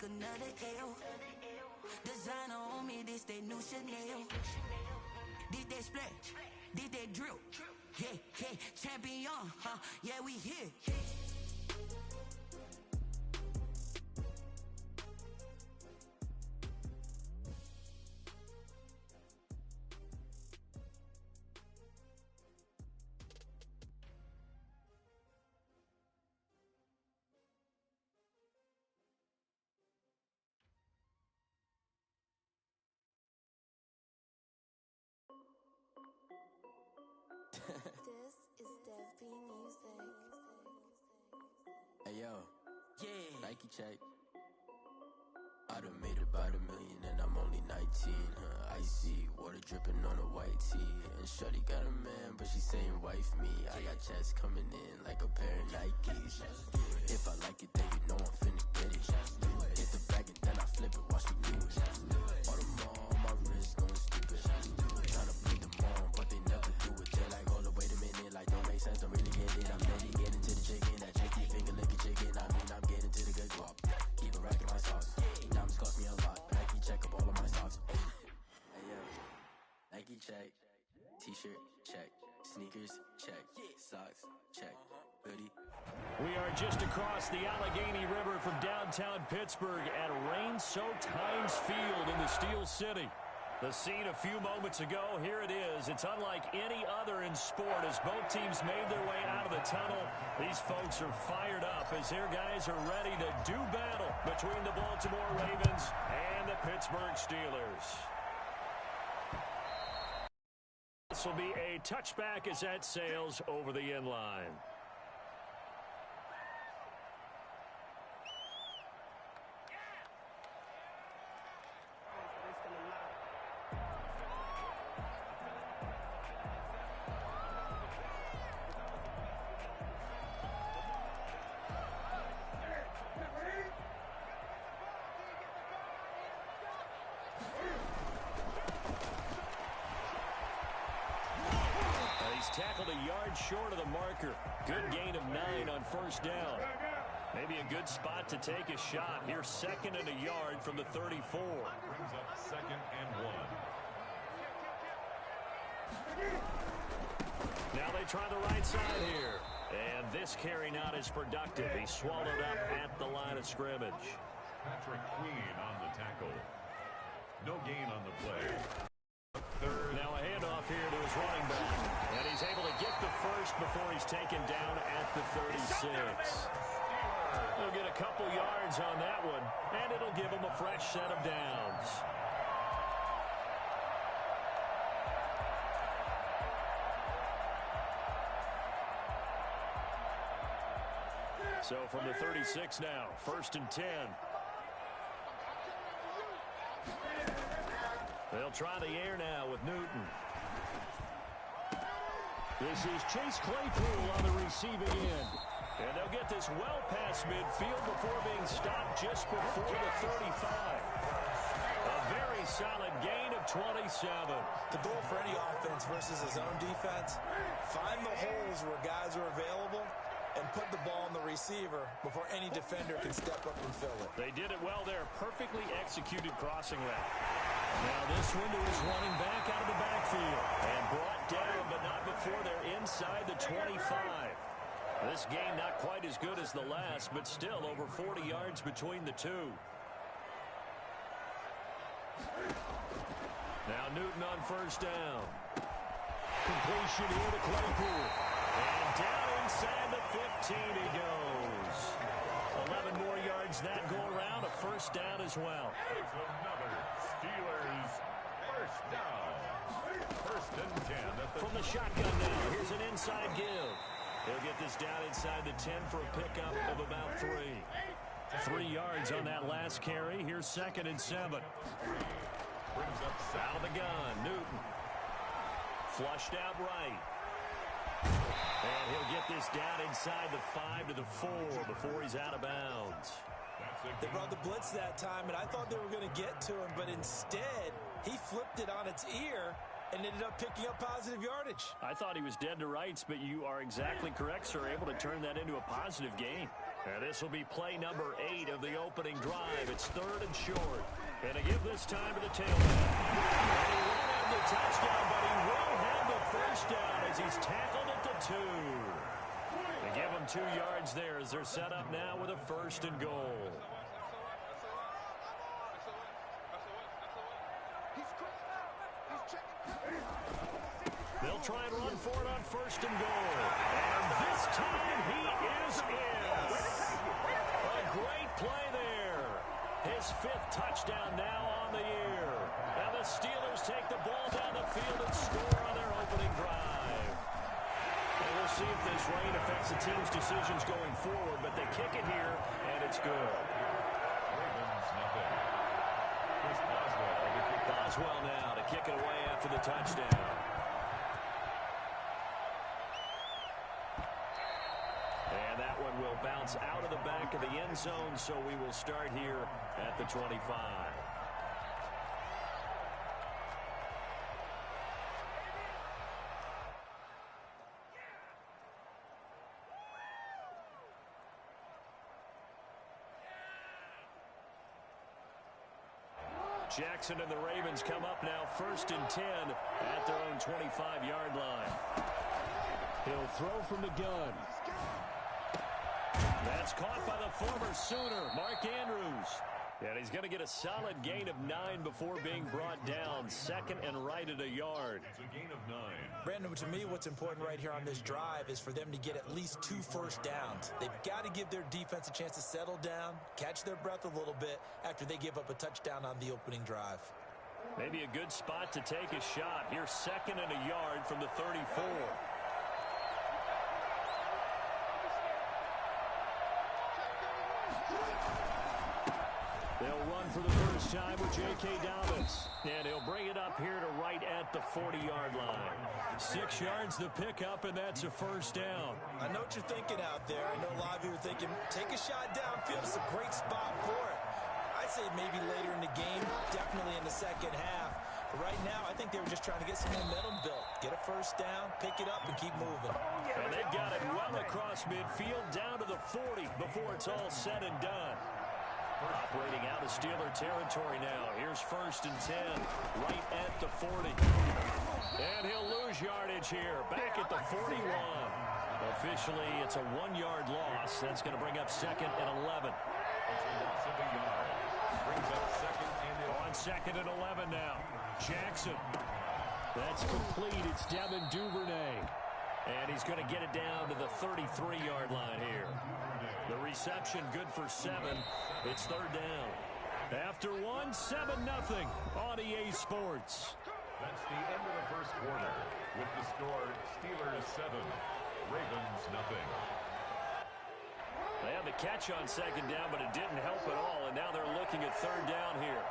take another L. Designer on me, this they new Chanel. This they split, this they drill. Yeah, yeah, champion, huh? Yeah, we here. This is Dev B Music. Hey yo, Yeah. Nike check. I done made about $1 million and I'm only 19. Icy water dripping on a white tee. And shorty got a man, but she saying wife me. I got checks coming in like a pair of Nikes. If I like it, then you know I'm finna get it. Hit the bag and then I flip it, watch me do it. All the more, my wrist going stupid. Tryna put them on, but they never do it. They're like, hold up, wait a minute, like don't make sense, don't really get it. I'm ready, getting to the chicken, that JT finger licking chicken. I mean, I'm getting to the good guap. Keep a rack in my socks. Diamonds cost me a lot. Nike check up all of my stocks. Hey yo, Nike check. T-shirt check. Sneakers check. Socks check. Hoodie. We are just across the Allegheny River from downtown Pittsburgh at rain-soaked Heinz Field in the Steel City. The scene a few moments ago, here it is. It's unlike any other in sport as both teams made their way out of the tunnel. These folks are fired up as their guys are ready to do battle between the Baltimore Ravens and the Pittsburgh Steelers. This will be a touchback as that sails over the end line. Tackled a yard short of the marker. Good gain of 9 on first down. Maybe a good spot to take a shot. Here's 2nd and a yard from the 34. Brings up 2nd and 1. Now they try the right side here. And this carry not as productive. He swallowed up at the line of scrimmage. Patrick Queen on the tackle. No gain on the play. Now a handoff here to his running back. And he's able to get the first before he's taken down at the 36. He'll get a couple yards on that one, and it'll give him a fresh set of downs. So from the 36 now, 1st and 10. They'll try the air now with Newton. This is Chase Claypool on the receiving end. And they'll get this well past midfield before being stopped just before the 35. A very solid gain of 27. The goal for any offense versus a zone defense, find the holes where guys are available and put the ball on the receiver before any defender can step up and fill it. They did it well there. Perfectly executed crossing route. Now this window is running back out of the backfield and brought down, but not before they're inside the 25. This game not quite as good as the last, but still over 40 yards between the two. Now Newton on first down. Completion here to Claypool. And down inside the 15 he goes. 11 more yards that go around. A first down as well. It's another Steelers first down. 1st and 10. From the shotgun now, here's an inside give. He'll get this down inside the 10 for a pickup of about 3. 3 yards on that last carry. Here's 2nd and 7. Brings up Out of the gun, Newton. Flushed out right. And he'll get this down inside the 5 to the 4 before he's out of bounds. They brought the blitz that time, and I thought they were going to get to him, but instead, he flipped it on its ear and ended up picking up positive yardage. I thought he was dead to rights, but you are exactly correct, sir. Able to turn that into a positive gain. And this will be play number 8 of the opening drive. It's 3rd and short. And to give this time to the tailback. And he won't have the touchdown, but he will have the first down as he's tackled at the 2. They give him 2 yards there as they're set up now with a 1st and goal. They'll try and run for it on 1st and goal. And this time he is in. A great play there. His 5th touchdown now on the year. And the Steelers take the ball down the field and score on their opening drive. And we'll see if this rain affects the team's decisions going forward, but they kick it here, and it's good. Boswell now to kick it away after the touchdown. And that one will bounce out of the back of the end zone, so we will start here at the 25. Jackson and the Ravens come up now 1st and 10 at their own 25-yard line. He'll throw from the gun. That's caught by the former Sooner, Mark Andrews. And he's going to get a solid gain of 9 before being brought down. 2nd and right at a yard. It's a gain of 9. Brandon, to me, what's important right here on this drive is for them to get at least 2 first downs. They've got to give their defense a chance to settle down, catch their breath a little bit after they give up a touchdown on the opening drive. Maybe a good spot to take a shot. Here's 2nd and a yard from the 34. They'll run for the first time with J.K. Dobbins. And he'll bring it up here to right at the 40-yard line. 6 yards the pickup, and that's a first down. I know what you're thinking out there. I know a lot of you are thinking, take a shot downfield. It's a great spot for it. I'd say maybe later in the game, definitely in the second half. But right now, I think they were just trying to get some momentum built. Get a first down, pick it up, and keep moving. And they've got it well across midfield, down to the 40 before it's all said and done. Operating out of Steeler territory now. Here's 1st and 10, right at the 40. And he'll lose yardage here, back at the 41. Officially, it's a 1-yard loss. That's going to bring up 2nd and 11. Brings up 2nd and 11. On 2nd and 11 now. Jackson. That's complete. It's Devin Duvernay. And he's going to get it down to the 33-yard line here. The reception good for 7. It's 3rd down. After 1, 7-0 on EA Sports. That's the end of the first quarter. With the score, Steelers 7, Ravens nothing. They had the catch on 2nd down, but it didn't help at all. And now they're looking at 3rd down here.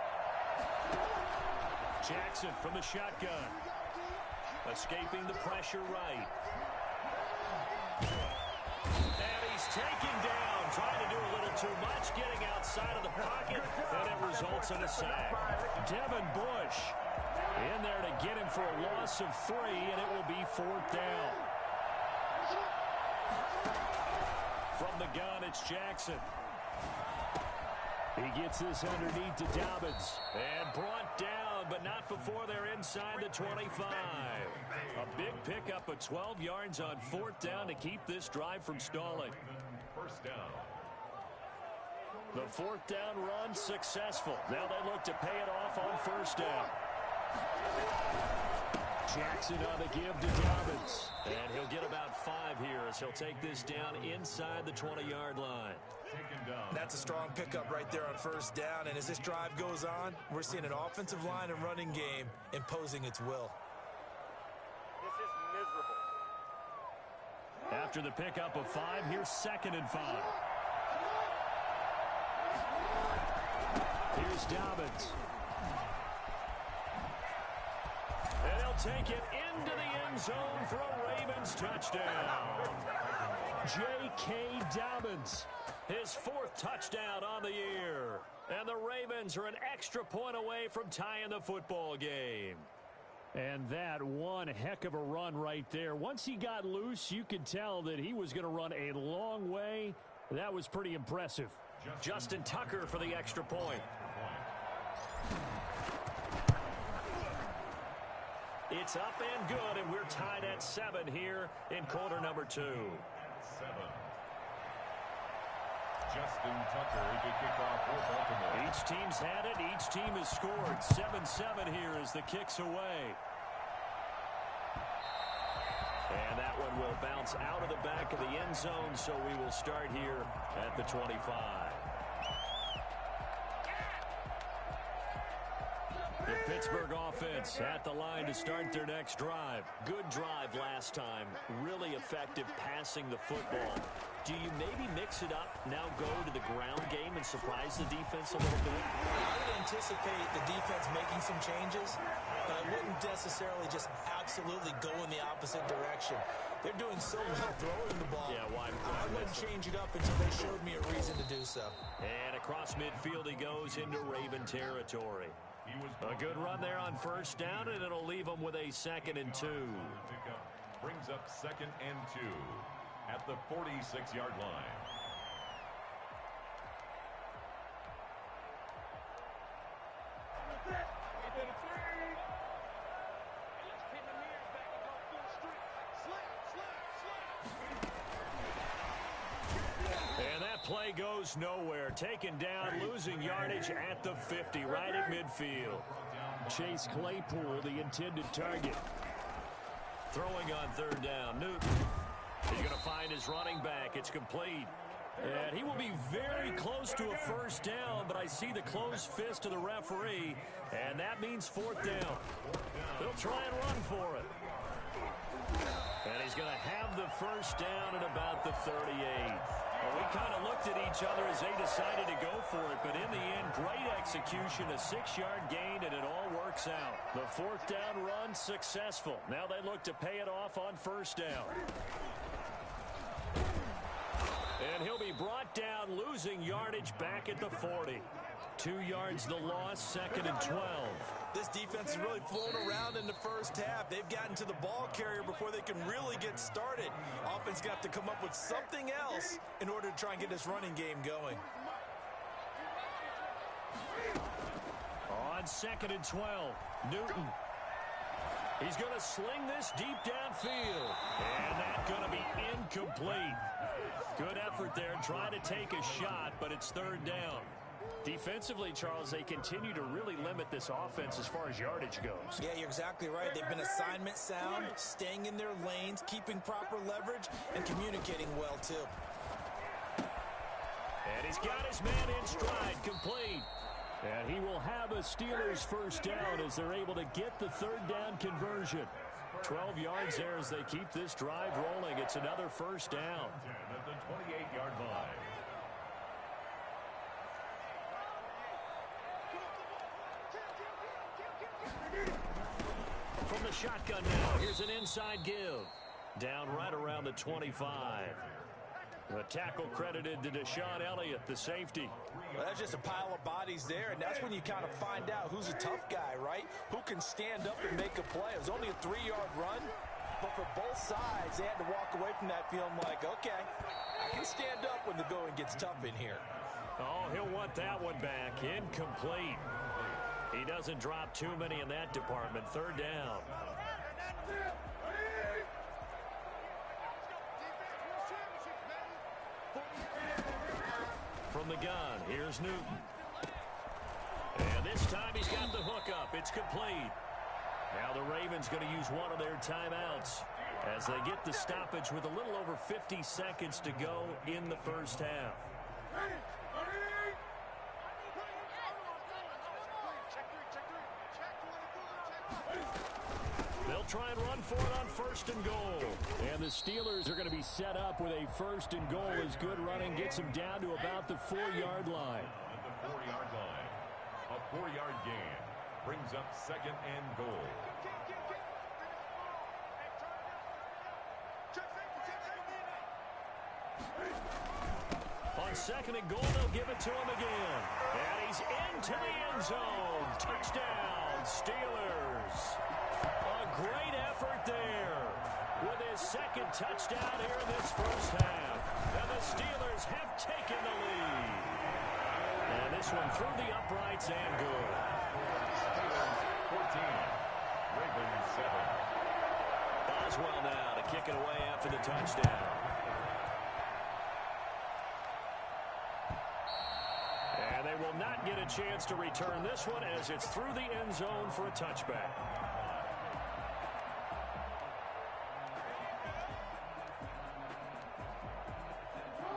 Jackson from the shotgun. Escaping the pressure right. And he's taken down, trying to do a little too much, getting outside of the pocket, and it results in a sack. Devin Bush in there to get him for a loss of 3, and it will be 4th down. From the gun, it's Jackson. He gets this underneath to Dobbins. And brought down, but not before they're inside the 25. A big pickup of 12 yards on 4th down to keep this drive from stalling. First down. The 4th down run successful. Now they look to pay it off on 1st down. Jackson on the give to Dobbins. And he'll get about 5 here as he'll take this down inside the 20-yard line. That's a strong pickup right there on 1st down. And as this drive goes on, we're seeing an offensive line and running game imposing its will. This is miserable. After the pickup of 5, here's 2nd and 5. Here's Dobbins. And he'll take it into the end zone for a Ravens touchdown. J.K. Dobbins, his 4th touchdown on the year. And the Ravens are an extra point away from tying the football game. And that one heck of a run right there. Once he got loose, you could tell that he was going to run a long way That was pretty impressive. Justin Tucker for the extra point. It's up and good, and we're tied at 7 here in quarter number 2. 7. Justin Tucker to kick off for Baltimore. Each team's had it. Each team has scored. 7-7 here as the kick's away. And that one will bounce out of the back of the end zone, so we will start here at the 25. The Pittsburgh offense at the line to start their next drive. Good drive last time. Really effective passing the football. Do you maybe mix it up, now go to the ground game and surprise the defense a little bit? I would anticipate the defense making some changes, but I wouldn't necessarily just absolutely go in the opposite direction. They're doing so well throwing the ball. Yeah, why I wouldn't change it up until they showed me a reason to do so. And across midfield he goes into Raven territory. A good run there on first down, and it'll leave them with a 2nd and 2. Brings up 2nd and 2 at the 46-yard line. And that play goes nowhere. Taken down, losing yardage at the 50, right at midfield. Chase Claypool, the intended target. Throwing on 3rd down, Newton. He's going to find his running back. It's complete. And he will be very close to a first down, but I see the closed fist of the referee, and that means 4th down. They'll try and run for it. And he's going to have the first down at about the 38. Well, we kind of looked at each other as they decided to go for it, but in the end, great execution, a 6-yard gain, and it all works out. The 4th down run successful. Now they look to pay it off on first down. And he'll be brought down, losing yardage back at the 40. 2 yards the loss, 2nd and 12. This defense has really flown around in the first half. They've gotten to the ball carrier before they can really get started. Offense got to come up with something else in order to try and get this running game going. On 2nd and 12, Newton. He's going to sling this deep downfield. And that's going to be incomplete. Good effort there, trying to take a shot, but it's 3rd down. Defensively, Charles, they continue to really limit this offense as far as yardage goes. Yeah, you're exactly right. They've been assignment sound, staying in their lanes, keeping proper leverage, and communicating well, too. And he's got his man in stride, complete. And he will have a Steelers first down as they're able to get the 3rd down conversion. 12 yards there as they keep this drive rolling. It's another first down. At the 28-yard line. From the shotgun now, here's an inside give. Down right around the 25. The tackle credited to Deshaun Elliott, the safety. Well, that's just a pile of bodies there, and that's when you kind of find out who's a tough guy, right? Who can stand up and make a play. It was only a 3-yard run, but for both sides, they had to walk away from that feeling like, okay, I can stand up when the going gets tough in here. Oh, he'll want that one back. Incomplete. He doesn't drop too many in that department. 3rd down. From the gun, here's Newton. And this time he's got the hook up. It's complete. Now the Ravens going to use one of their timeouts as they get the stoppage with a little over 50 seconds to go in the first half. They'll try and run for it on 1st and goal. And the Steelers are going to be set up with a 1st and goal as good running gets them down to about the 4-yard line. At the 4-yard line. A 4-yard gain brings up 2nd and goal. On 2nd and goal, they'll give it to him again. And he's into the end zone. Touchdown, Steelers. A great effort there with his 2nd touchdown here in this first half. And the Steelers have taken the lead. And this one through the uprights and good. Steelers 14, Ravens 7. Boswell now to kick it away after the touchdown. And they will not get a chance to return this one as it's through the end zone for a touchback.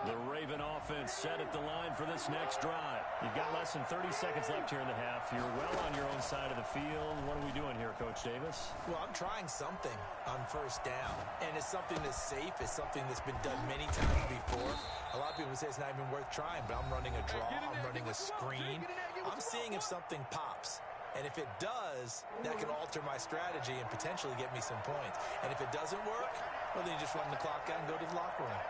The Raven offense set at the line for this next drive. You've got less than 30 seconds left here in the half. You're well on your own side of the field. What are we doing here, Coach Davis? Well, I'm trying something on first down, and it's something that's safe. It's something that's been done many times before. A lot of people say it's not even worth trying, but I'm running a draw. I'm running a screen. I'm seeing if something pops. And if it does, that can alter my strategy and potentially get me some points. And if it doesn't work, well, then you just run the clock out and go to the locker room.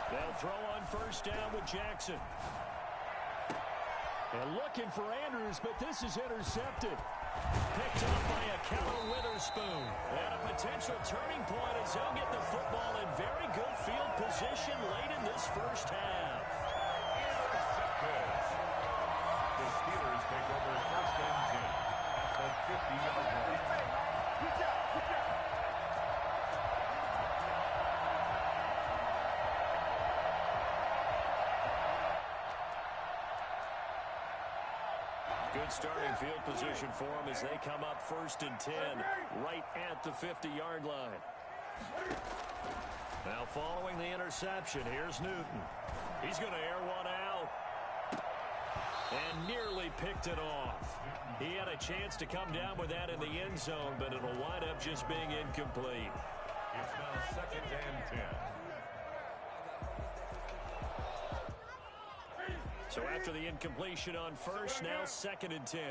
They'll throw on first down with Jackson. And looking for Andrews, but this is intercepted. Picked up by Ahkello Witherspoon. And a potential turning point as they'll get the football in very good field position late in this first half. The Steelers take over first and 10 at the 50-yard line. Good starting field position for them as they come up first and 10 right at the 50-yard line. Now following the interception, here's Newton. He's going to air one out. And nearly picked it off. He had a chance to come down with that in the end zone, but it'll wind up just being incomplete. It's now second and 10. So after the incompletion on first, now second and 10.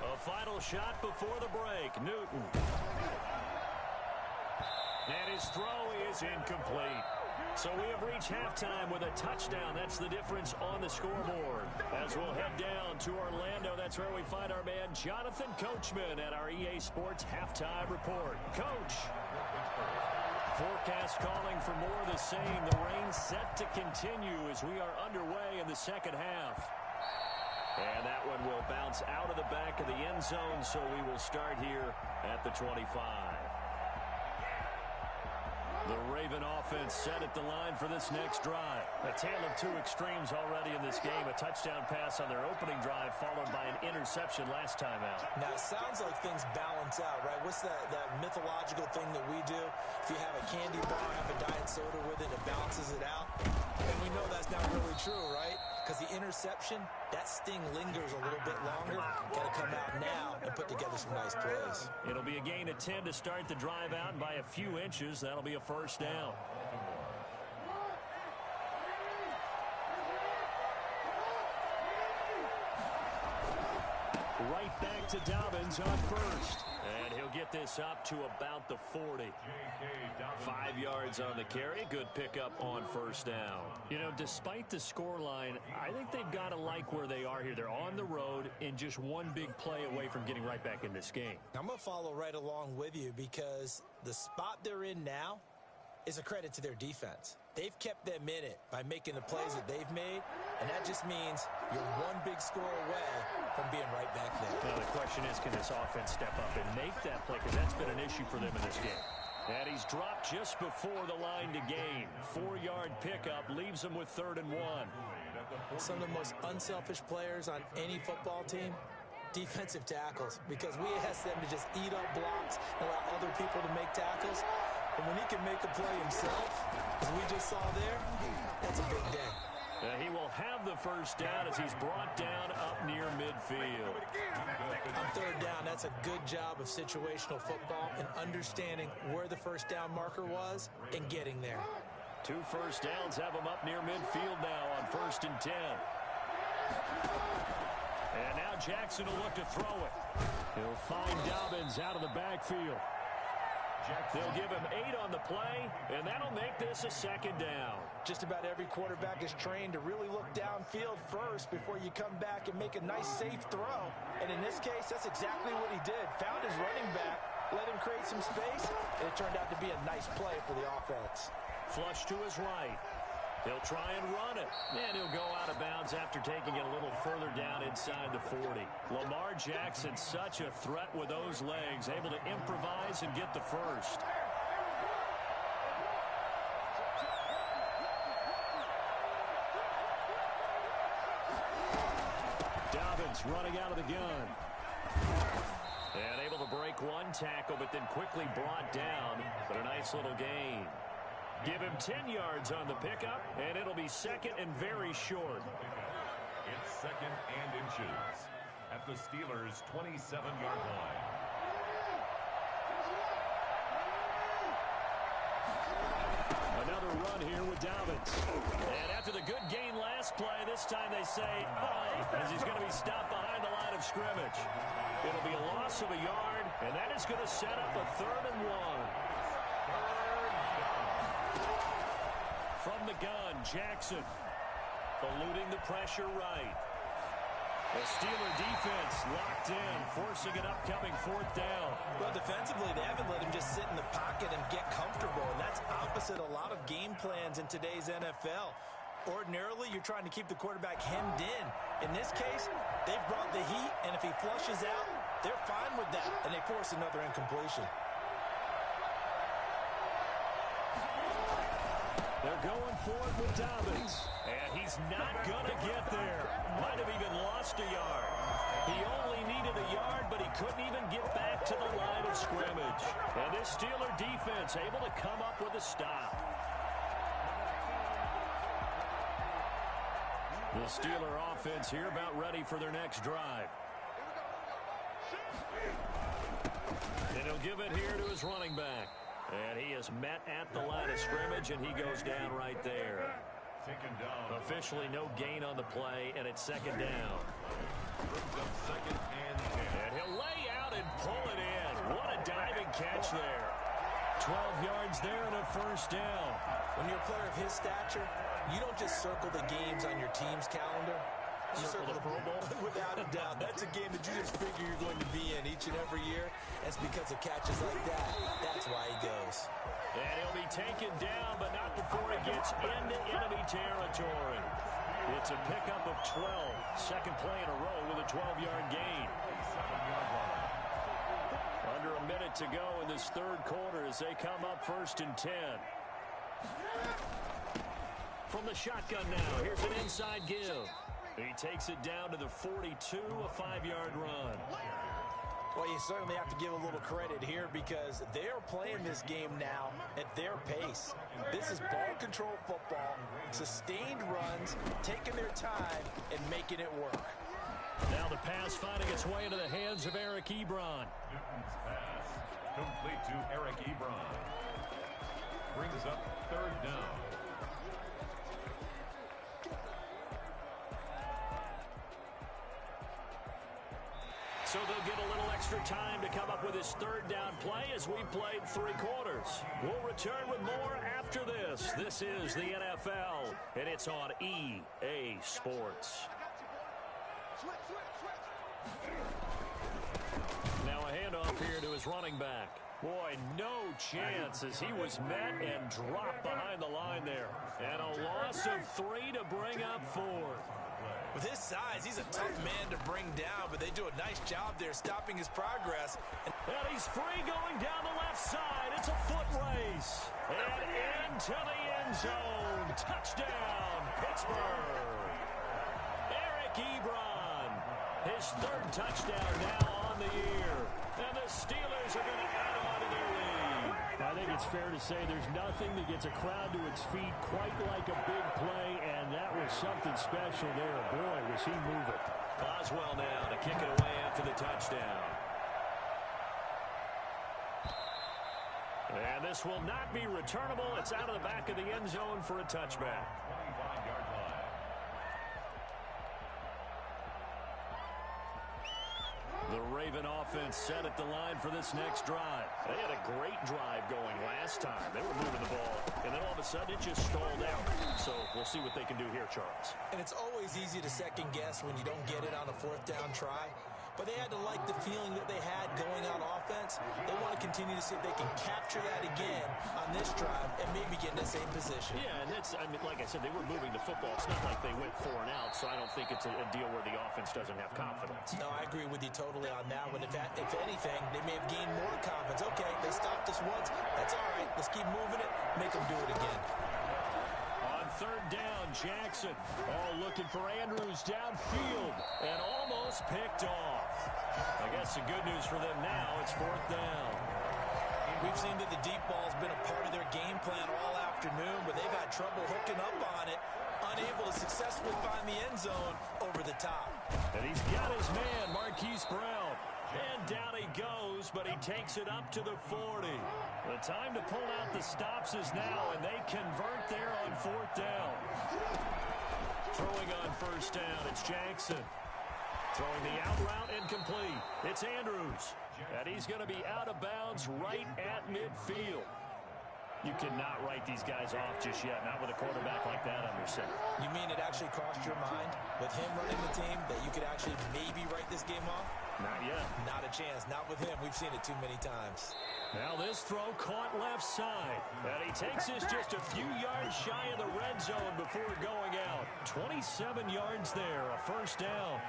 A final shot before the break. Newton. And his throw is incomplete. So we have reached halftime with a touchdown. That's the difference on the scoreboard. As we'll head down to Orlando, that's where we find our man Jonathan Coachman at our EA Sports Halftime Report. Coach. Forecast calling for more of the same. The rain set to continue as we are underway in the second half. And that one will bounce out of the back of the end zone, so we will start here at the 25. The Raven offense set at the line for this next drive. A tale of two extremes already in this game. A touchdown pass on their opening drive followed by an interception last time out. Now, it sounds like things balance out, right? What's that mythological thing that we do? If you have a candy bar, have a diet soda with it, it balances it out. And we know that's not really true, right? Because the interception, that sting lingers a little bit longer. Got to come out now and put together some nice plays. It'll be a gain of 10 to start the drive out, and by a few inches, that'll be a first down. Right back to Dobbins on first. And he'll get this up to about the 40. 5 yards on the carry. Good pickup on first down. You know, despite the scoreline, I think they've got to like where they are here. They're on the road and just one big play away from getting right back in this game. I'm going to follow right along with you because the spot they're in now is a credit to their defense. They've kept them in it by making the plays that they've made, and that just means you're one big score away from being right back there. Now the question is, can this offense step up and make that play? Because that's been an issue for them in this game. And he's dropped just before the line to gain. 4-yard pickup leaves him with 3rd and 1. Some of the most unselfish players on any football team, defensive tackles, because we ask them to just eat up blocks and allow other people to make tackles. And when he can make a play himself, as we just saw there, that's a big day. He will have the first down as he's brought down up near midfield. On 3rd down, that's a good job of situational football and understanding where the first down marker was and getting there. 2 first downs have him up near midfield now on 1st and 10. And now Jackson will look to throw it. He'll find Dobbins out of the backfield. They'll give him 8 on the play, and that'll make this a second down. Just about every quarterback is trained to really look downfield first before you come back and make a nice, safe throw. And in this case, that's exactly what he did. Found his running back, let him create some space, and it turned out to be a nice play for the offense. Flush to his right. He'll try and run it, and he'll go out of bounds after taking it a little further down inside the 40. Lamar Jackson, such a threat with those legs, able to improvise and get the first. Dobbins running out of the gun. And able to break one tackle, but then quickly brought down, but a nice little gain. Give him 10 yards on the pickup, and it'll be second and very short. It's second and inches at the Steelers' 27-yard line. Another run here with Dobbins. And after the good gain last play, this time they say, as he's going to be stopped behind the line of scrimmage. It'll be a loss of a yard, and that is going to set up a 3rd and 1. From the gun, Jackson eluding the pressure right. The Steeler defense locked in, forcing an upcoming 4th down. Well, defensively, they haven't let him just sit in the pocket and get comfortable, and that's opposite a lot of game plans in today's NFL. Ordinarily, you're trying to keep the quarterback hemmed in. In this case, they've brought the heat, and if he flushes out, they're fine with that, and they force another incompletion. They're going for it with Dobbins. And he's not going to get there. Might have even lost a yard. He only needed a yard, but he couldn't even get back to the line of scrimmage. And this Steeler defense able to come up with a stop. The Steeler offense here about ready for their next drive. And he'll give it here to his running back. And he is met at the line of scrimmage, and he goes down right there. Officially no gain on the play, and it's second down. And he'll lay out and pull it in. What a diving catch there. 12 yards there and a first down. When you're a player of his stature, you don't just circle the games on your team's calendar. You circle the Pro Bowl. Without a doubt. That's a game that you just figure you're going to be in each and every year. That's because of catches like that. That's why he goes. And he'll be taken down, but not before he gets into enemy territory. It's a pickup of 12. Second play in a row with a 12-yard gain. Under a minute to go in this 3rd quarter as they come up 1st and 10. From the shotgun now, here's an inside give. He takes it down to the 42, a 5-yard run. Well, you certainly have to give a little credit here because they are playing this game now at their pace. This is ball control football, sustained runs, taking their time, and making it work. Now the pass finding its way into the hands of Eric Ebron. Newton's pass complete to Eric Ebron. Brings up 3rd down. So they'll get a little extra time to come up with his 3rd down play as we've played 3 quarters. We'll return with more after this. This is the NFL, and it's on EA Sports. Now a handoff here to his running back. Boy, no chance as he was met and dropped behind the line there. And a loss of 3 to bring up 4th. With his size, he's a tough man to bring down, but they do a nice job there stopping his progress. And he's free going down the left side. It's a foot race. And into the end zone. Touchdown, Pittsburgh. Eric Ebron. His 3rd touchdown now on the year. And the Steelers are going to add on to their lead. I think it's fair to say there's nothing that gets a crowd to its feet quite like a big play, and that was something special there. Boy, was he moving. Boswell now to kick it away after the touchdown. And this will not be returnable. It's out of the back of the end zone for a touchback. 25-yard line. The Raven offense set at the line for this next drive. They had a great drive going last time. They were moving the ball, and then all of a sudden it just stalled out. So we'll see what they can do here, Charles. And it's always easy to second guess when you don't get it on a fourth down try. But they had to like the feeling that they had going on offense. They want to continue to see if they can capture that again on this drive and maybe get in the same position. Yeah, and that's, I mean, like I said, they were moving the football. It's not like they went 4 and out, so I don't think it's a deal where the offense doesn't have confidence. No, I agree with you totally on that one. If anything, they may have gained more confidence. Okay, they stopped us once. That's all right. Let's keep moving it. Make them do it again. On third down, Jackson all looking for Andrews downfield and almost picked off. I guess the good news for them now, it's fourth down. We've seen that the deep ball's been a part of their game plan all afternoon, but they've had trouble hooking up on it, unable to successfully find the end zone over the top. And he's got his man, Marquise Brown. And down he goes, but he takes it up to the 40. The time to pull out the stops is now, and they convert there on fourth down. Throwing on first down, it's Jackson. Throwing the out route incomplete. It's Andrews. And he's going to be out of bounds right at midfield. You cannot write these guys off just yet, not with a quarterback like that under center. You mean it actually crossed your mind with him running the team that you could actually maybe write this game off? Not yet. Not a chance. Not with him. We've seen it too many times. Now this throw caught left side. And he takes us just a few yards shy of the red zone before going out. 27 yards there, a first down.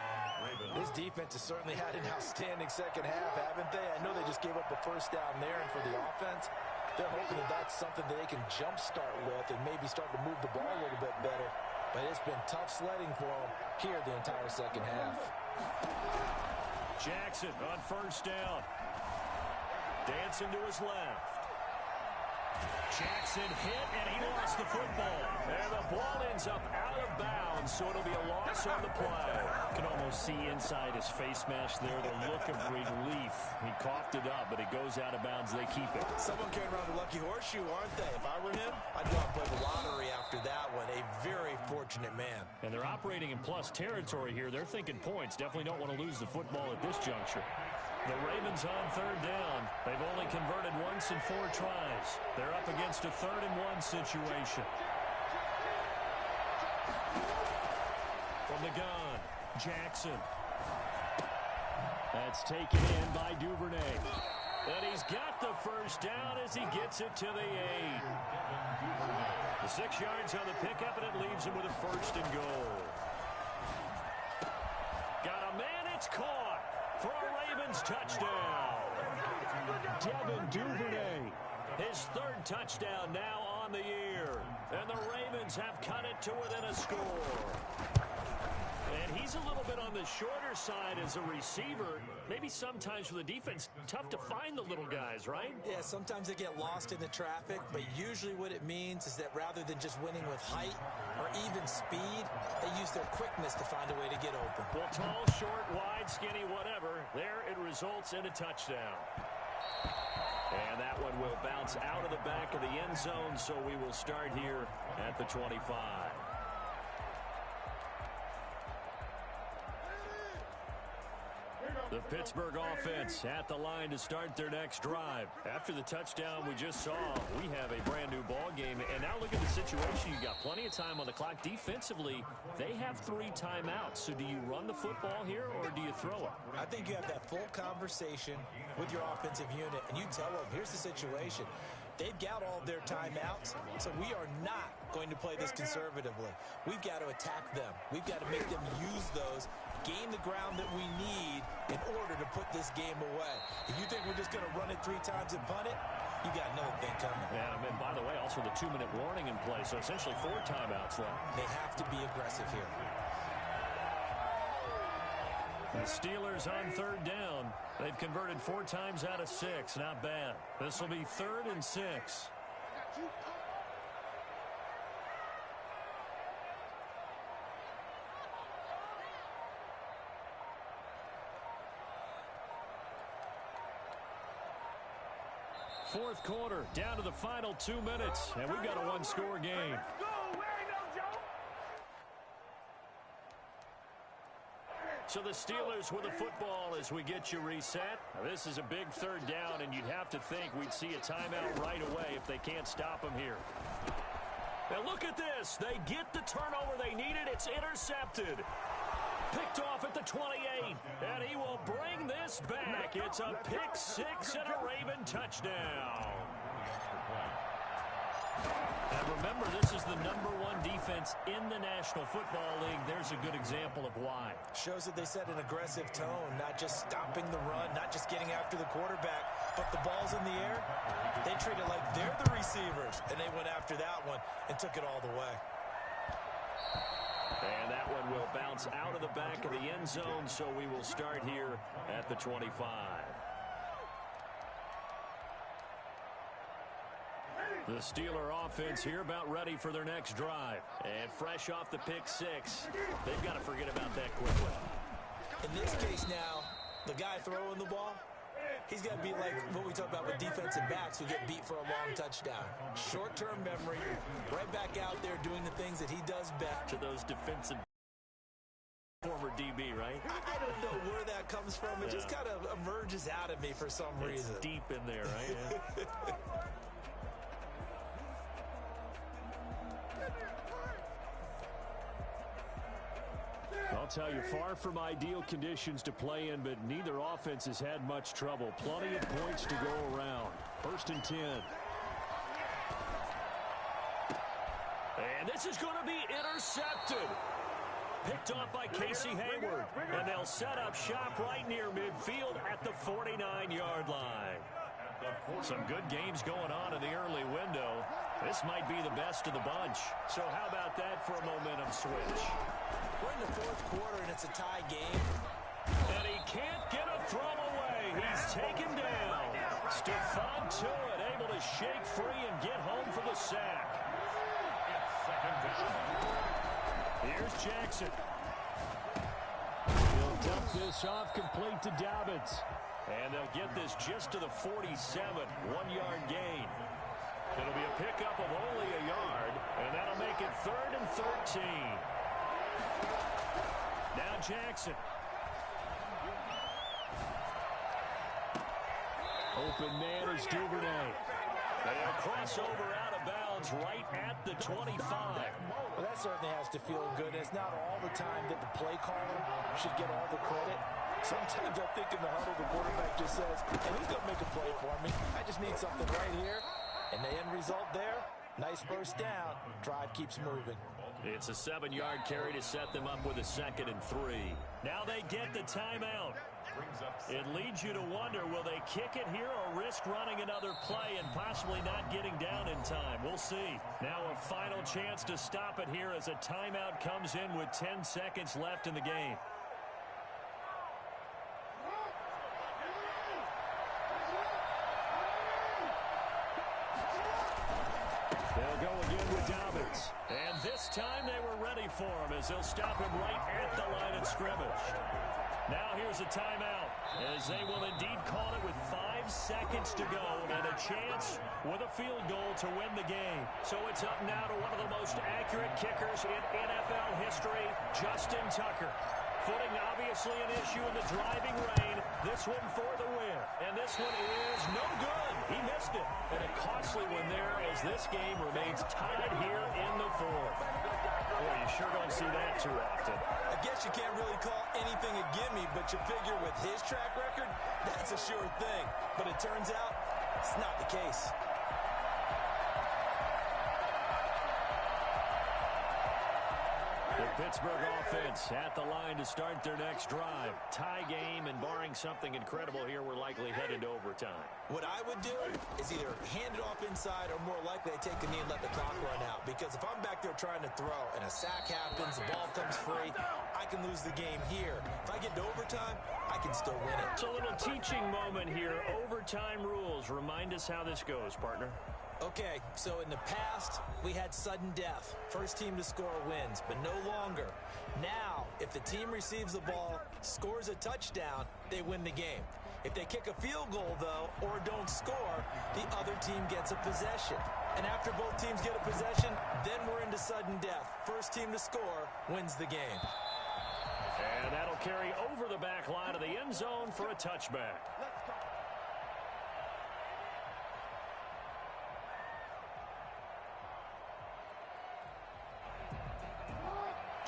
This defense has certainly had an outstanding second half, haven't they? I know they just gave up a first down there, and for the offense, they're hoping that that's something that they can jumpstart with and maybe start to move the ball a little bit better. But it's been tough sledding for them here the entire second half. Jackson on first down. Dancing to his left. Jackson hit, and he lost the football. And the ball ends up out of bounds, so it'll be a loss on the play. You can almost see inside his face mask there the look of relief. He coughed it up, but it goes out of bounds. They keep it. Someone carrying around the lucky horseshoe, aren't they? If I were him, I'd go out and play the lottery after that one. A very fortunate man. And they're operating in plus territory here. They're thinking points. Definitely don't want to lose the football at this juncture. The Ravens on third down. They've only converted once in 4 tries. They're up against a 3rd-and-1 situation. From the gun, Jackson. That's taken in by Duvernay. And he's got the first down as he gets it to the 8. The 6 yards on the pickup, and it leaves him with a 1st and goal. Got a man, it's caught for a Ravens touchdown. Devin Duvernay, his 3rd touchdown now on the year. And the Ravens have cut it to within a score. And he's a little bit on the shorter side as a receiver. Maybe sometimes for the defense, tough to find the little guys, right? Yeah, sometimes they get lost in the traffic, but usually what it means is that rather than just winning with height or even speed, they use their quickness to find a way to get open. Well, tall, short, wide, skinny, whatever, there it results in a touchdown. And that one will bounce out of the back of the end zone, so we will start here at the 25. The Pittsburgh offense at the line to start their next drive. After the touchdown we just saw, we have a brand new ball game. And now look at the situation. You got plenty of time on the clock. Defensively, they have 3 timeouts. So do you run the football here or do you throw it? I think you have that full conversation with your offensive unit, and you tell them, here's the situation. They've got all of their timeouts, so we are not going to play this conservatively. We've got to attack them. We've got to make them use those, gain the ground that we need in order to put this game away. If you think we're just going to run it 3 times and punt it, you got another thing coming. Yeah, and by the way, also the 2-minute warning in play, so essentially 4 timeouts left. They have to be aggressive here. The Steelers on third down. They've converted 4 times out of 6. Not bad. This will be 3rd and 6. Fourth quarter, down to the final 2 minutes, and we've got a 1-score game. So the Steelers with the football as we get you reset. Now, this is a big third down, and you'd have to think we'd see a timeout right away if they can't stop them here. Now look at this. They get the turnover they needed. It's intercepted. Picked off at the 28, and he will bring this back. It's a pick six and a Raven touchdown. And remember, this is the #1 defense in the National Football League. There's a good example of why. Shows that they set an aggressive tone, not just stopping the run, not just getting after the quarterback, but the ball's in the air. They treat it like they're the receivers, and they went after that one and took it all the way. And that one will bounce out of the back of the end zone, so we will start here at the 25. The Steeler offense here about ready for their next drive. And fresh off the pick six, they've got to forget about that quickly. In this case now, the guy throwing the ball, he's got to be like what we talk about with defensive backs who get beat for a long touchdown. Short-term memory, right back out there doing the things that he does best. To those defensive former DB, right? I don't know where that comes from. It just kind of emerges out of me for some reason. It's deep in there, right? Yeah. I'll tell you, far from ideal conditions to play in, but neither offense has had much trouble. Plenty of points to go around. 1st and 10. And this is going to be intercepted. Picked off by Casey Hayward. And they'll set up shop right near midfield at the 49-yard line. Some good games going on in the early window. This might be the best of the bunch. So how about that for a momentum switch? We're in the 4th quarter, and it's a tie game. And he can't get a throw away. He's taken down. Stephon Tuitt able to shake free and get home for the sack. Here's Jackson. He'll dump this off complete to Dobbins. And they'll get this just to the 47, 1-yard gain. It'll be a pickup of only a yard, and that'll make it 3rd and 13. Now Jackson. Open man is Duvernay. They'll cross over out of bounds right at the 25. Well, that certainly has to feel good. It's not all the time that the play caller should get all the credit. Sometimes I think in the huddle, the quarterback just says, hey, who's going to make a play for me? I just need something right here. And the end result there, nice first down. Drive keeps moving. It's a 7-yard carry to set them up with a 2nd and 3. Now they get the timeout. It leads you to wonder, will they kick it here or risk running another play and possibly not getting down in time? We'll see. Now a final chance to stop it here as a timeout comes in with 10 seconds left in the game. They'll go again with Dobbins. And this time they were ready for him as they'll stop him right at the line of scrimmage. Now here's a timeout as they will indeed call it with 5 seconds to go and a chance with a field goal to win the game. So it's up now to one of the most accurate kickers in NFL history, Justin Tucker. Footing obviously an issue in the driving rain. This one for the win. And this one is no good. He missed it. And a costly one there as this game remains tied here in the 4th. Boy, you sure don't see that too often. I guess you can't really call anything a gimme, but you figure with his track record, that's a sure thing. But it turns out it's not the case. The Pittsburgh offense at the line to start their next drive. Tie game, and barring something incredible here, we're likely headed to overtime. What I would do is either hand it off inside or more likely I take the knee and let the clock run out. Because if I'm back there trying to throw and a sack happens, the ball comes free, I can lose the game here. If I get to overtime, I can still win it. So a little teaching moment here. Overtime rules. Remind us how this goes, partner. Okay, so in the past, we had sudden death. First team to score wins, but no longer. Now, if the team receives the ball, scores a touchdown, they win the game. If they kick a field goal, though, or don't score, the other team gets a possession. And after both teams get a possession, then we're into sudden death. First team to score wins the game. And that'll carry over the back line of the end zone for a touchback.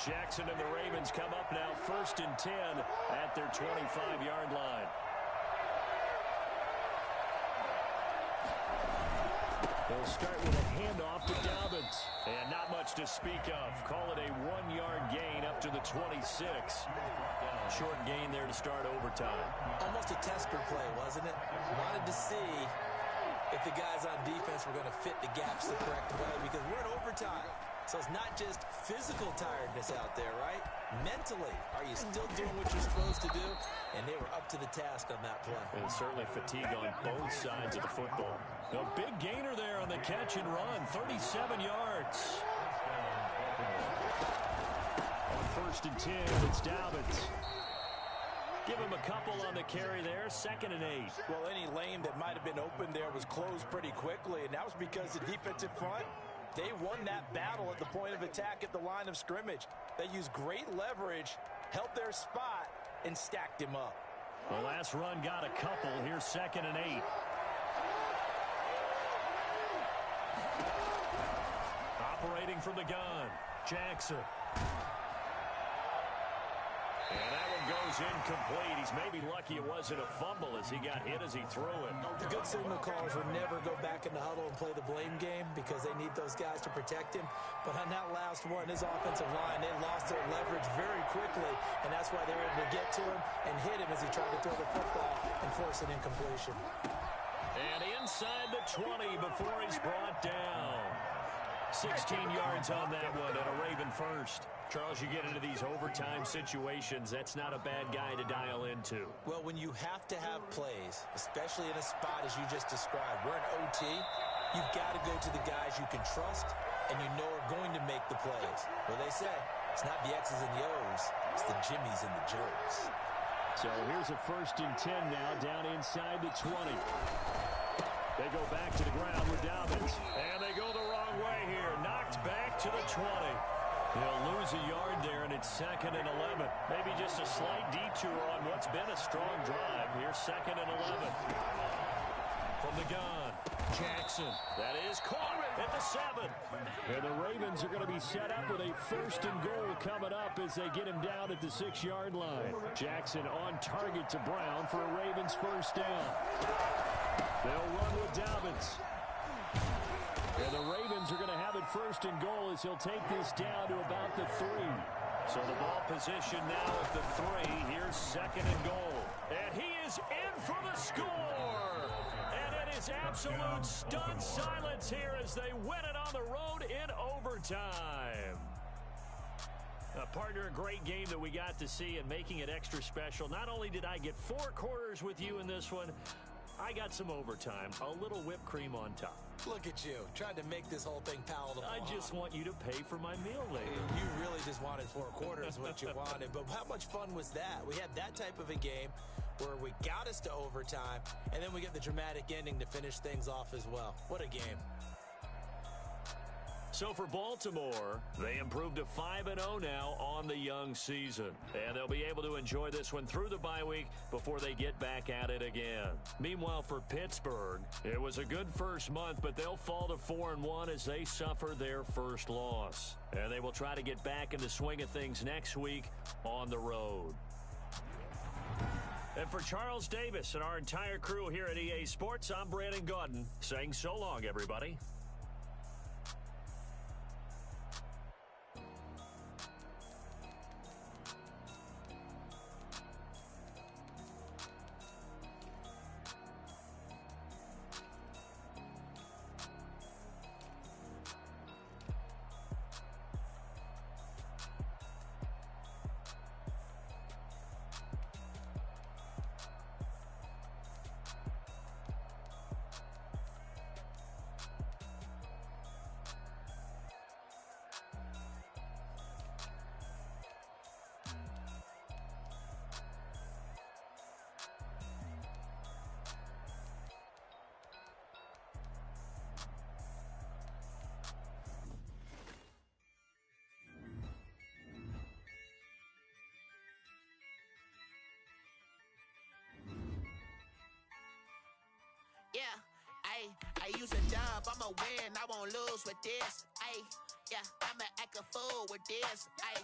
Jackson and the Ravens come up now 1st and 10 at their 25-yard line. They'll start with a handoff to Dobbins. And not much to speak of. Call it a 1-yard gain up to the 26. Short gain there to start overtime. Almost a tester play, wasn't it? Wanted to see if the guys on defense were going to fit the gaps the correct way, because we're in overtime. So it's not just physical tiredness out there, right? Mentally, are you still doing what you're supposed to do? And they were up to the task on that play. And certainly fatigue on both sides of the football. A big gainer there on the catch and run, 37 yards. On 1st and 10, it's Dobbins. Give him a couple on the carry there, 2nd and 8. Well, any lane that might have been open there was closed pretty quickly, and that was because the defensive front, they won that battle at the point of attack at the line of scrimmage. They used great leverage, held their spot, and stacked him up. The last run got a couple. Here's 2nd and 8. Operating from the gun, Jackson. And that one goes incomplete. He's maybe lucky it wasn't a fumble as he got hit as he threw it. The good signal callers would never go back in the huddle and play the blame game because they need those guys to protect him. But on that last one, his offensive line, they lost their leverage very quickly, and that's why they were able to get to him and hit him as he tried to throw the football and force an incompletion. And inside the 20 before he's brought down. 16 yards on that one and a Raven first. Charles, you get into these overtime situations, that's not a bad guy to dial into. Well, when you have to have plays, especially in a spot as you just described, we're in OT, you've got to go to the guys you can trust and you know are going to make the plays. Well, they say it's not the X's and the O's, it's the Jimmies and the Joes. So here's a 1st and 10 now down inside the 20. They go back to the ground with Dobbins. And they go the wrong way here. Knocked back to the 20. They'll lose a yard there, and it's 2nd and 11. Maybe just a slight detour on what's been a strong drive. Here's 2nd and 11. From the gun, Jackson. That is caught at the 7. And the Ravens are going to be set up with a 1st and goal coming up as they get him down at the 6-yard line. Jackson on target to Brown for a Ravens 1st down. They'll run with Dobbins. And the Ravens are going to have it 1st and goal as he'll take this down to about the 3. So the ball position now at the 3. Here's 2nd and goal. And he is in for the score. And it is absolute stunned silence here as they win it on the road in overtime. Partner, a great game that we got to see and making it extra special. Not only did I get 4 quarters with you in this one, I got some overtime, a little whipped cream on top. Look at you, trying to make this whole thing palatable. I just want you to pay for my meal later. You really just wanted 4 quarters, what you wanted. But how much fun was that? We had that type of a game where we got us to overtime, and then we get the dramatic ending to finish things off as well. What a game. So for Baltimore, they improved to 5-0 now on the young season. And they'll be able to enjoy this one through the bye week before they get back at it again. Meanwhile, for Pittsburgh, it was a good first month, but they'll fall to 4-1 as they suffer their first loss. And they will try to get back in the swing of things next week on the road. And for Charles Davis and our entire crew here at EA Sports, I'm Brandon Gaudin saying so long, everybody. Ayy, I use a dub, I'ma win, I won't lose with this. Ayy, yeah, I'ma act a fool with this. Ayy,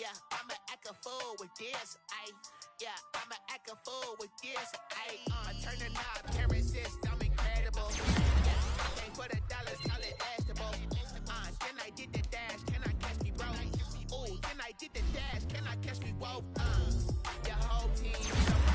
yeah, I'ma act a fool with this. Ayy, yeah, I'ma act a fool with this. Ayy, I turn the knob, can't resist, I'm incredible. Yeah, ain't for the dollars, call it vegetable. Then I did the dash, can I catch me, bro? Ooh, then I did the dash, can I catch me, whoa? Your whole team,